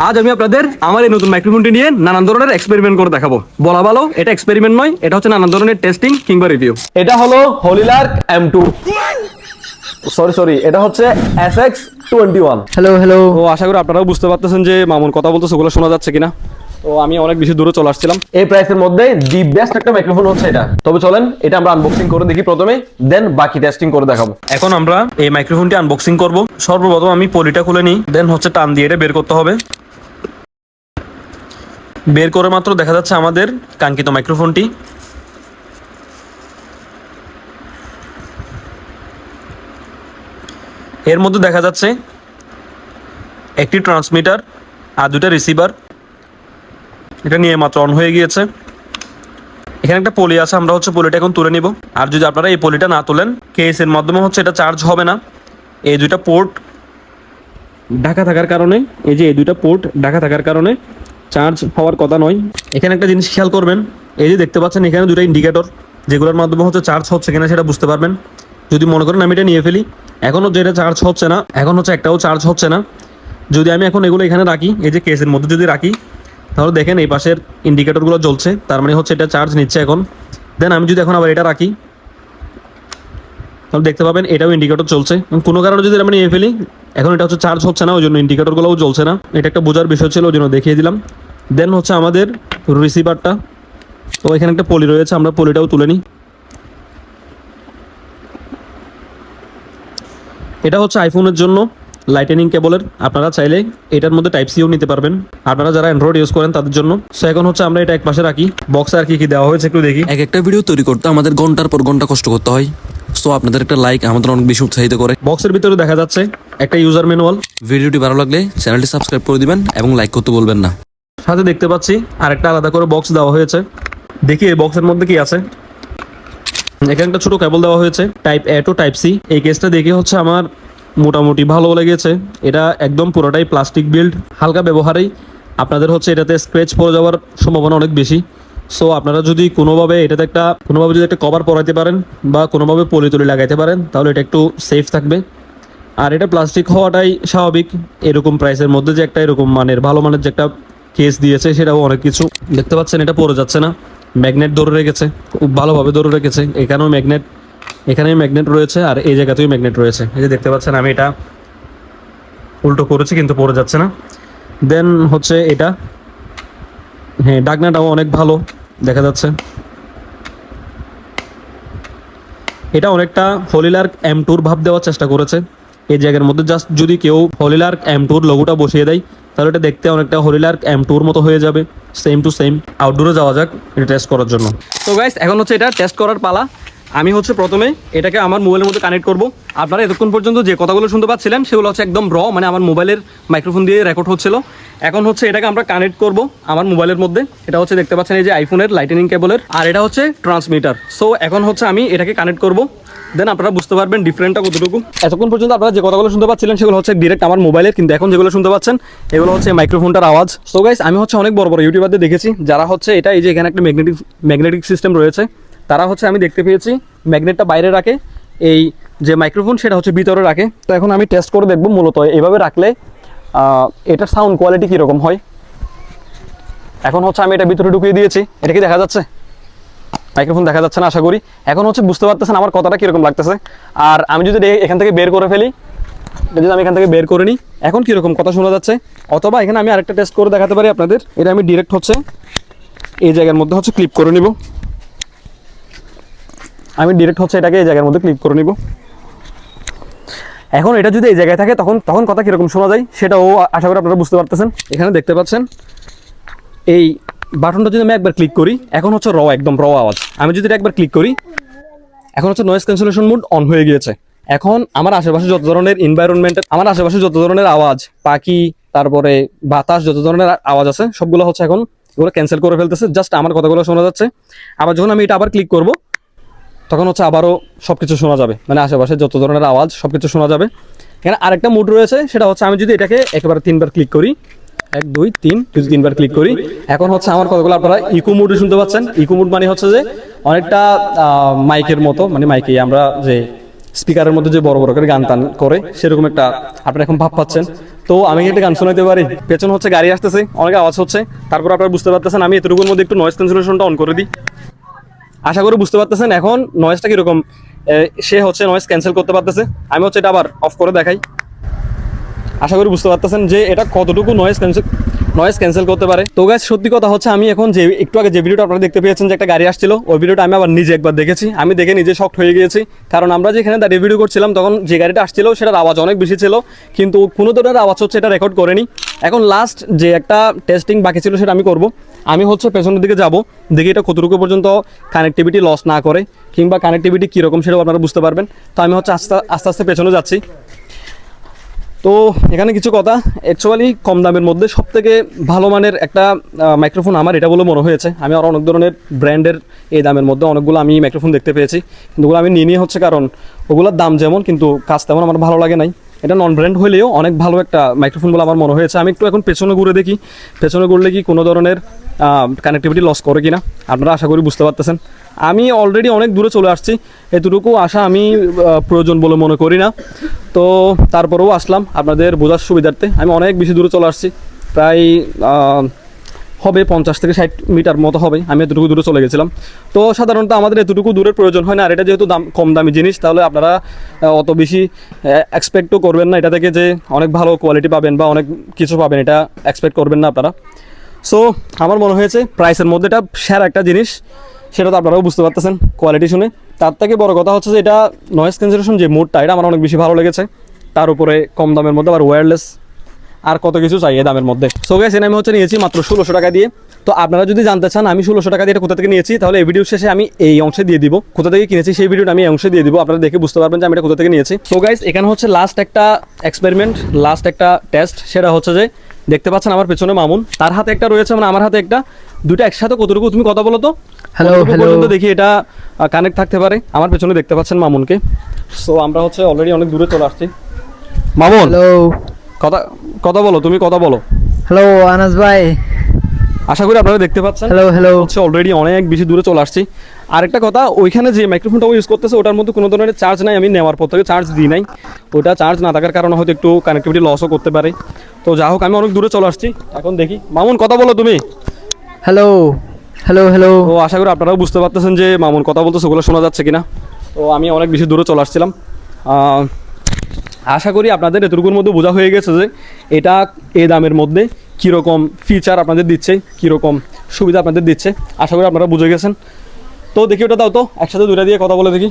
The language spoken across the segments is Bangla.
আজ আমি আপনাদের আমার এই নতুন মাইক্রোফোনটি নিয়ে নানান ধরনের এক্সপেরিমেন্ট করে দেখাবো। বলা ভালো এটা এক্সপেরিমেন্ট নয়, এটা হচ্ছে নানান ধরনের টেস্টিং কিংবা রিভিউ। এটা হলো হলিলার্ক M2 সরি এটা হচ্ছে SX21। হ্যালো। তো আশা করি আপনারাও বুঝতে পারতেছেন যে মামুন কথা বলতেছে ওগুলো শোনা যাচ্ছে কিনা। তো আমি অনেক বেশি দূরে চলে আসছিলাম। এই প্রাইসের মধ্যে দি বেস্ট একটা মাইক্রোফোন হচ্ছে এটা। তবে চলেন এটা আমরা আনবক্সিং করে দেখি প্রথমে, দেন বাকি টেস্টিং করে দেখাবো। এখন আমরা এই মাইক্রোফোনটি আনবক্সিং করব। সর্বপ্রথম আমি পলিটা খুলে নিই, দেন হচ্ছে টান দিয়ে এটা বের করতে হবে। বের করে মাত্র দেখা যাচ্ছে আমাদের কাঙ্ক্ষিত মাইক্রোফোনটি। এর মধ্যে দেখা যাচ্ছে একটি ট্রান্সমিটার আর দুটা রিসিভার। এটা নিয়ে মাত্র অন হয়ে গিয়েছে। এখানে একটা পলি আছে, আমরা হচ্ছে পলিটা এখন তুলে নিব। আর যদি আপনারা এই পলিটা না তোলেন, কেসের মাধ্যমে হচ্ছে এটা চার্জ হবে না। এই দুইটা পোর্ট ঢাকা থাকার কারণে, এই যে এই দুইটা পোর্ট ঢাকা থাকার কারণে চার্জ হওয়ার কথা নয়। এখানে একটা জিনিস খেয়াল করবেন, এই যে দেখতে পাচ্ছেন এখানে দুটো ইন্ডিকেটর, যেগুলোর মাধ্যমে হচ্ছে চার্জ হচ্ছে কিনা সেটা বুঝতে পারবেন। যদি মনে করেন আমি এটা নিয়ে ফেলি, এখনও যেটা চার্জ হচ্ছে না, এখন হচ্ছে একটাও চার্জ হচ্ছে না। যদি আমি এখন এগুলো এখানে রাখি, এই যে কেসের মধ্যে যদি রাখি, তাহলে দেখেন এই পাশের ইন্ডিকেটরগুলো জ্বলছে, তার মানে হচ্ছে এটা চার্জ নিচ্ছে এখন। দেন আমি যদি এখন আবার এটা রাখি, তাহলে দেখতে পাবেন এটাও ইন্ডিকেটর চলছে। কোনো কারণে যদি আমি নিয়ে ফেলি, এখন এটা হচ্ছে চার্জ হচ্ছে না, ওই জন্য ইন্ডিকেটরগুলোও জ্বলছে না। এটা একটা বোঝার বিষয় ছিল, ওই জন্য দেখিয়ে দিলাম। দেন হচ্ছে আমাদের রিসিভারটা, তো এখানে একটা পলি রয়েছে, আমরা পলিটাও তুলে নিই। এটা হচ্ছে আইফোনের জন্য লাইটেনিং কেবলের। আপনারা চাইলে এটার মধ্যে টাইপ সিও নিতে পারবেন, আপনারা যারা অ্যান্ড্রয়েড ইউজ করেন তাদের জন্য। সো এখন হচ্ছে আমরা এটা এক পাশে রাখি। বক্সে আর কি কি দেওয়া হয়েছে একটু দেখি। এক একটা ভিডিও তৈরি করতে আমাদের ঘন্টার পর ঘন্টা কষ্ট করতে হয়। সো আপনাদের একটা লাইক আমাদের অনেক বেশি উৎসাহিত করে। বক্সের ভিতরে দেখা যাচ্ছে একটা ইউজার ম্যানুয়াল। ভিডিওটি ভালো লাগলে চ্যানেলটি সাবস্ক্রাইব করে দিবেন এবং লাইক করতে বলবেন না। সাথে দেখতে পাচ্ছি আরেকটা আলাদা করে বক্স দেওয়া হয়েছে। দেখি এই বক্সের মধ্যে কি আছে। এখানে একটা ছোট কেবল দেওয়া হয়েছে, টাইপ এ টু টাইপ সি। এই কেসটা দেখে হচ্ছে আমার মোটামুটি ভালো লেগেছে। এটা একদম পুরোটাই প্লাস্টিক বিল্ড, হালকা ব্যবহারেই আপনাদের হচ্ছে এটাতে স্ক্র্যাচ পড়ে যাওয়ার সম্ভাবনা অনেক বেশি। সো আপনারা যদি কোনোভাবে যদি একটা কভার পরাইতে পারেন বা কোনোভাবে পলি তুলি লাগাইতে পারেন, তাহলে এটা একটু সেফ থাকবে। আর এটা প্লাস্টিক হওয়াটাই স্বাভাবিক। এরকম প্রাইসের মধ্যে যে একটা এরকম ভালো মানের যে একটা কেস দিয়েছে, সেটাও অনেক কিছু। দেখতে পাচ্ছেন এটা পড়ে যাচ্ছে না, ম্যাগনেট ধরে রেখেছে, খুব ভালোভাবে ধরে রেখেছে। এখানেও ম্যাগনেট রয়েছে, আর এই জায়গাতেও ম্যাগনেট রয়েছে। এই যে দেখতে পাচ্ছেন আমি এটা উল্টো করেছি কিন্তু পড়ে যাচ্ছে না। দেন হচ্ছে এটা, হ্যাঁ, ডাকনাটাও অনেক ভালো দেখা যাচ্ছে। এটা অনেকটা হলিলার্ক M2 ভাব দেওয়ার চেষ্টা করেছে। এই জায়গার মধ্যে জাস্ট যদি কেউ হলিলার্ক M2 লোগোটা বসিয়ে দেয়, তাহলে এটা দেখতে অনেকটা হলিলার্ক M2 মতো হয়ে যাবে, সেম টু সেম। আউটডোরে যাওয়া যাক এটা টেস্ট করার জন্য। তো গাইস, এখন হচ্ছে এটা টেস্ট করার পালা। আমি হচ্ছে প্রথমে এটাকে আমার মোবাইলের মধ্যে কানেক্ট করব। আপনারা এতক্ষণ পর্যন্ত যে কথাগুলো শুনতে পাচ্ছিলেন সেগুলো হচ্ছে একদম র, মানে আমার মোবাইলের মাইক্রোফোন দিয়ে রেকর্ড হচ্ছিল। এখন হচ্ছে এটাকে আমরা কানেক্ট করব আমার মোবাইলের মধ্যে। এটা হচ্ছে দেখতে পাচ্ছেন এই যে আইফোনের লাইটেনিং কেবলের, আর এটা হচ্ছে ট্রান্সমিটার। সো এখন হচ্ছে আমি এটাকে কানেক্ট করব, দেন আপনারা বুঝতে পারবেন ডিফারেন্টটা কতটুকু। এতক্ষণ পর্যন্ত আপনারা যে কথাগুলো শুনতে পাচ্ছিলেন সেগুলো হচ্ছে ডিরেক্ট আমার মোবাইলের, কিন্তু এখন যেগুলো শুনতে পাচ্ছেন এগুলো হচ্ছে মাইক্রোফোনটার আওয়াজ। সো গাইস, আমি হচ্ছে অনেক বড় বড় ইউটিউবারদের দেখেছি যারা হচ্ছে এটা, এই যে এখানে একটা ম্যাগনেটিক সিস্টেম রয়েছে, তারা হচ্ছে আমি দেখতে পেয়েছি ম্যাগনেটটা বাইরে রাখে, এই যে মাইক্রোফোন সেটা হচ্ছে ভিতরে রাখে। তো এখন আমি টেস্ট করে দেখব মূলত এইভাবে রাখলে এটার সাউন্ড কোয়ালিটি কীরকম হয়। এখন হচ্ছে আমি এটা ভিতরে ঢুকিয়ে দিয়েছি। এটা কি দেখা যাচ্ছে? মাইক্রোফোন দেখা যাচ্ছে না আশা করি। এখন হচ্ছে বুঝতে পারতেছেন আমার কথাটা কীরকম লাগতেছে। আর আমি যদি এখান থেকে বের করে ফেলি, যদি আমি এখান থেকে বের করে নিই, এখন কীরকম কথা শোনা যাচ্ছে। অথবা এখানে আমি আরেকটা টেস্ট করে দেখাতে পারি আপনাদের। এটা আমি ডিরেক্ট হচ্ছে এই জায়গার মধ্যে হচ্ছে ক্লিপ করে নিব। আমি ডিরেক্ট হচ্ছে এটাকে এই জায়গার মধ্যে ক্লিক করে নিব। এখন এটা যদি এই জায়গায় থাকে তখন কথা কীরকম শোনা যায় সেটাও আশা করি আপনারা বুঝতে পারতেছেন। এখানে দেখতে পাচ্ছেন এই বাটনটা যদি আমি একবার ক্লিক করি, এখন হচ্ছে একদম র আওয়াজ। আমি যদি এটা একবার ক্লিক করি, এখন হচ্ছে নয়েজ ক্যান্সেলেশন মোড অন হয়ে গিয়েছে। এখন আমার আশেপাশে যত ধরনের আমার আশেপাশে যত ধরনের আওয়াজ, পাখি, তারপরে বাতাস, যত ধরনের আওয়াজ আছে সবগুলো হচ্ছে এখন এগুলো ক্যান্সেল করে ফেলতেছে। জাস্ট আমার কথাগুলো শোনা যাচ্ছে। আবার যখন আমি এটা আবার ক্লিক করব, তখন হচ্ছে আবারও সব কিছু শোনা যাবে, মানে আশেপাশে যত ধরনের আওয়াজ সব কিছু শোনা যাবে। এখানে আরেকটা মুড রয়েছে, সেটা হচ্ছে আমি যদি এটাকে একেবারে 3বার ক্লিক করি, 1 2 3, যদি 3বার ক্লিক করি, এখন হচ্ছে আমার কথাগুলো আপনারা ইকো মুডে শুনতে পাচ্ছেন। ইকো মুড মানে হচ্ছে যে অনেকটা মাইকের মতো, মানে মাইকে আমরা যে স্পিকারের মধ্যে যে বড় বড় করে গান টান করে সেরকম একটা আপনারা এখন ভাব পাচ্ছেন। তো আমি একটা গান শোনাতে পারি, পেছন হচ্ছে গাড়ি আসতেছে, অনেক আওয়াজ হচ্ছে, তারপর আপনারা বুঝতে পারতেছেন আমি এতটুকুর মধ্যে একটু নয়েজ ক্যান্সেলেশনটা অন করে দিই। আশা করি বুঝতে পারতেছেন এখন নয়েজটা কিরকম, সে হচ্ছে নয়েজ ক্যান্সেল করতে পারতেছে। আমি হচ্ছে এটা আবার অফ করে দেখাই, আশা করি বুঝতে পারতেছেন যে এটা কতটুকু নয়েজ ক্যান্সেল করতে পারে। তো গাইস সত্যি কথা হচ্ছে আমি এখন যে একটু আগে যে ভিডিওটা আপনারা দেখতে পেয়েছেন যে একটা গাড়ি আসছিল, ওই ভিডিওটা আমি আবার নিজে একবার দেখেছি, আমি দেখে নিজে শকড হয়ে গিয়েছি। কারণ আমরা যেখানে দাঁড়িয়ে ভিডিও করছিলাম তখন যে গাড়িটা আসছিল সেটার আওয়াজ অনেক বেশি ছিল, কিন্তু কোনো ধরনের আওয়াজ হচ্ছে এটা রেকর্ড করেনি। এখন লাস্ট যে একটা টেস্টিং বাকি ছিল সেটা আমি করব। আমি হচ্ছে পেছনের দিকে যাব, দেখি এটা কতটুকু পর্যন্ত কানেক্টিভিটি লস না করে, কিংবা কানেক্টিভিটি কীরকম সেটাও আপনারা বুঝতে পারবেন। তো আমি হচ্ছে আস্তে আস্তে পেছনে যাচ্ছি। তো এখানে কিছু কথা, অ্যাকচুয়ালি কম দামের মধ্যে সবথেকে ভালো মানের একটা মাইক্রোফোন আমার এটা বলে মনে হয়েছে। আমি আর অনেক ধরনের ব্র্যান্ডের এই দামের মধ্যে অনেকগুলো আমি মাইক্রোফোন দেখতে পেয়েছি, কিন্তু ওগুলো আমি নিয়ে হচ্ছে কারণ ওগুলোর দাম যেমন কিন্তু কাজ তেমন আমার ভালো লাগে নাই। এটা নন ব্র্যান্ড হলেও অনেক ভালো একটা মাইক্রোফোন বলে আমার মনে হয়েছে। আমি একটু এখন পেছনে ঘুরে দেখি, পেছনে ঘুরলে কি কোনো ধরনের কানেক্টিভিটি লস করে কিনা, আপনারা আশা করি বুঝতে পারতেছেন। আমি অলরেডি অনেক দূরে চলে আসছি, এতটুকু আসা আমি প্রয়োজন বলে মনে করি না। তো তারপরেও আসলাম আপনাদের বোঝার সুবিধার্থে। আমি অনেক বেশি দূরে চলে আসছি, প্রায় হবে 50 থেকে 60 মিটার মতো হবে, আমি এতটুকু দূরে চলে গেছিলাম। তো সাধারণত আমাদের এতটুকু দূরের প্রয়োজন হয় না, আর এটা যেহেতু কম দামি জিনিস, তাহলে আপনারা অত বেশি এক্সপেক্টও করবেন না এটা থেকে যে অনেক ভালো কোয়ালিটি পাবেন বা অনেক কিছু পাবেন, এটা এক্সপেক্ট করবেন না আপনারা। সো আমার মনে হয়েছে প্রাইসের মধ্যে এটা সেরা একটা জিনিস, সেটা তো আপনারাও বুঝতে পারতেছেন কোয়ালিটি শুনে। তার থেকে বড় কথা হচ্ছে যে এটা নয়েজ ক্যান্সেলেশন যে মোডটা, এটা আমার অনেক বেশি ভালো লেগেছে। তার উপরে কম দামের মধ্যে আবার ওয়্যারলেস, আর কত কিছু চাই এই দামের মধ্যে। সো গাইস আমি হচ্ছে নিয়েছি মাত্র 1600 টাকা দিয়ে। তো আপনারা যদি জানতে চান আমি 1600 টাকা দিয়ে এটা কোথা থেকে নিয়েছি, তাহলে এই ভিডিও শেষে আমি এই অংশে দিয়ে দিব, কোথা থেকে কিনেছি সেই ভিডিওটা আমি এই অংশে দিয়ে দিব, আপনারা দেখে বুঝতে পারবেন যে আমি এটা কোথা থেকে নিয়েছি। সো গাইস এখানে হচ্ছে লাস্ট একটা এক্সপেরিমেন্ট, লাস্ট একটা টেস্ট, সেটা হচ্ছে যে দেখতে পাচ্ছেন আমার পেছনে মামুন, তার হাতে একটা রয়েছে, মানে আমার হাতে একটা, দুটো একসাথে কতটুকু তুমি কথা বলো তো, হ্যালো পর্যন্ত দেখি এটা কানেক্ট থাকতে পারে। আমার পেছনে দেখতে পাচ্ছেন মামুনকে। সো আমরা হচ্ছে অলরেডি অনেক দূরে চলে আসছি। মামুন হ্যালো কথা বলো, তুমি কথা বলো। হ্যালো আনাস ভাই, আশা করি আপনারা দেখতে পাচ্ছেন। হ্যালো হচ্ছে অলরেডি অনেক বেশি দূরে চলে আসছি। আরেকটা কথা, ওইখানে যে মাইক্রোফোনটা ইউজ করতেছে ওটার মধ্যে কোনো ধরনের চার্জ নাই, আমি নেওয়ার পর থেকে চার্জ দিই নাই। ওটা চার্জ না থাকার কারণে হয়তো একটু কানেক্টিভিটি লসও করতে পারে। তো যা হোক আমি অনেক দূরে চলে আসছি, এখন দেখি। মামুন কথা বলো তুমি। Hello hello hello. তো আশা করি আপনারাও বুঝতে পারতেছেন যে মামুন কথা বলতেছে ওগুলো শোনা যাচ্ছে কিনা। তো আমি অনেক বেশি দূরে চলে আসছিলাম। আশা করি আপনাদের এতটুকুর মধ্যে বোঝা হয়ে গেছে যে এটা এই দামের মধ্যে কীরকম ফিচার আপনাদের দিচ্ছে, কীরকম সুবিধা আপনাদের দিচ্ছে। আশা করি আপনারা বুঝে গেছেন। তো দেখি ওটা দাও তো, একসাথে দুইটা দিয়ে কথা বলে দেখি।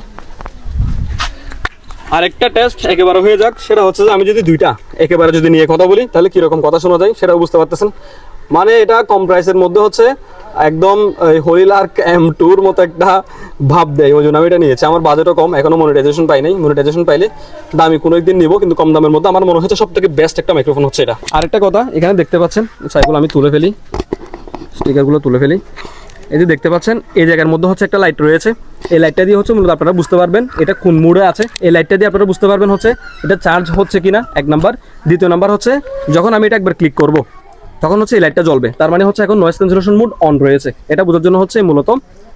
আরেকটা টেস্ট একেবারে হয়ে যাক, সেটা হচ্ছে যে আমি যদি দুইটা একেবারে যদি নিয়ে কথা বলি তাহলে কীরকম কথা শোনা যায় সেটাও বুঝতে পারতেছেন। মানে এটা কম প্রাইসের মধ্যে হচ্ছে একদম হরিলার্ক M2-র মতো একটা ভাব দেয়, ওই জন্য আমি এটা নিয়েছি। আমার বাজেটও কম, এখনও মনিটাইজেশন পাই নাই। মনিটাইজেশন পাইলে দামি কোনো একদিন নিব, কিন্তু কম দামের মধ্যে আমার মনে হচ্ছে সব থেকে বেস্ট একটা মাইক্রোফোন হচ্ছে এটা। আরেকটা কথা, এখানে দেখতে পাচ্ছেন সাইকেল আমি তুলে ফেলি, স্টিকারগুলো তুলে ফেলি। এই যে দেখতে পাচ্ছেন এই জায়গার মধ্যে হচ্ছে একটা লাইট রয়েছে, এই লাইটটা দিয়ে হচ্ছে মূলত আপনারা বুঝতে পারবেন এটা কোন মুডে আছে। এই লাইটটা দিয়ে আপনারা বুঝতে পারবেন হচ্ছে এটা চার্জ হচ্ছে কিনা, এক নাম্বার। দ্বিতীয় নাম্বার হচ্ছে যখন আমি এটা একবার ক্লিক করব তখন হচ্ছে এই লাইটটা জ্বলবে, তার মানে হচ্ছে এখন নয়েজ ক্যান্সেলেশন মোড অন রয়েছে। এটা বোঝার জন্য হচ্ছে মূলত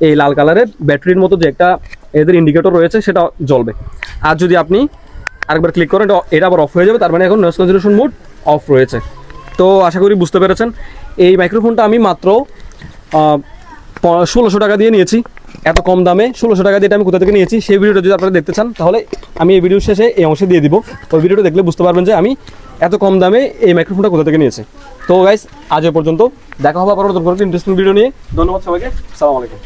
এই লাল কালারের ব্যাটারির মতো যে একটা এদের ইন্ডিকেটর রয়েছে সেটা জ্বলবে। আর যদি আপনি আরেকবার ক্লিক করেন এটা আবার অফ হয়ে যাবে, তার মানে এখন নয়েজ ক্যান্সেলেশন মোড অফ রয়েছে। তো আশা করি বুঝতে পেরেছেন। এই মাইক্রোফোনটা আমি মাত্র 1600 টাকা দিয়ে নিয়েছি, এত কম দামে 1600 টাকা দিয়ে আমি কোথা থেকে নিয়েছি সেই ভিডিওটা যদি আপনারা দেখতে চান তাহলে আমি এই ভিডিওর শেষে এই অংশে দিয়ে দিব। ওই ভিডিওটা দেখলে বুঝতে পারবেন যে আমি এত কম দামে এই মাইক্রোফোনটা কোথা থেকে নিয়েছি। তো গাইস আজ এ পর্যন্ত, দেখা হবে আবার নতুন কোনো ইন্টারেস্টিং ভিডিও নিয়ে। ধন্যবাদ সবাইকে, আসসালামু আলাইকুম।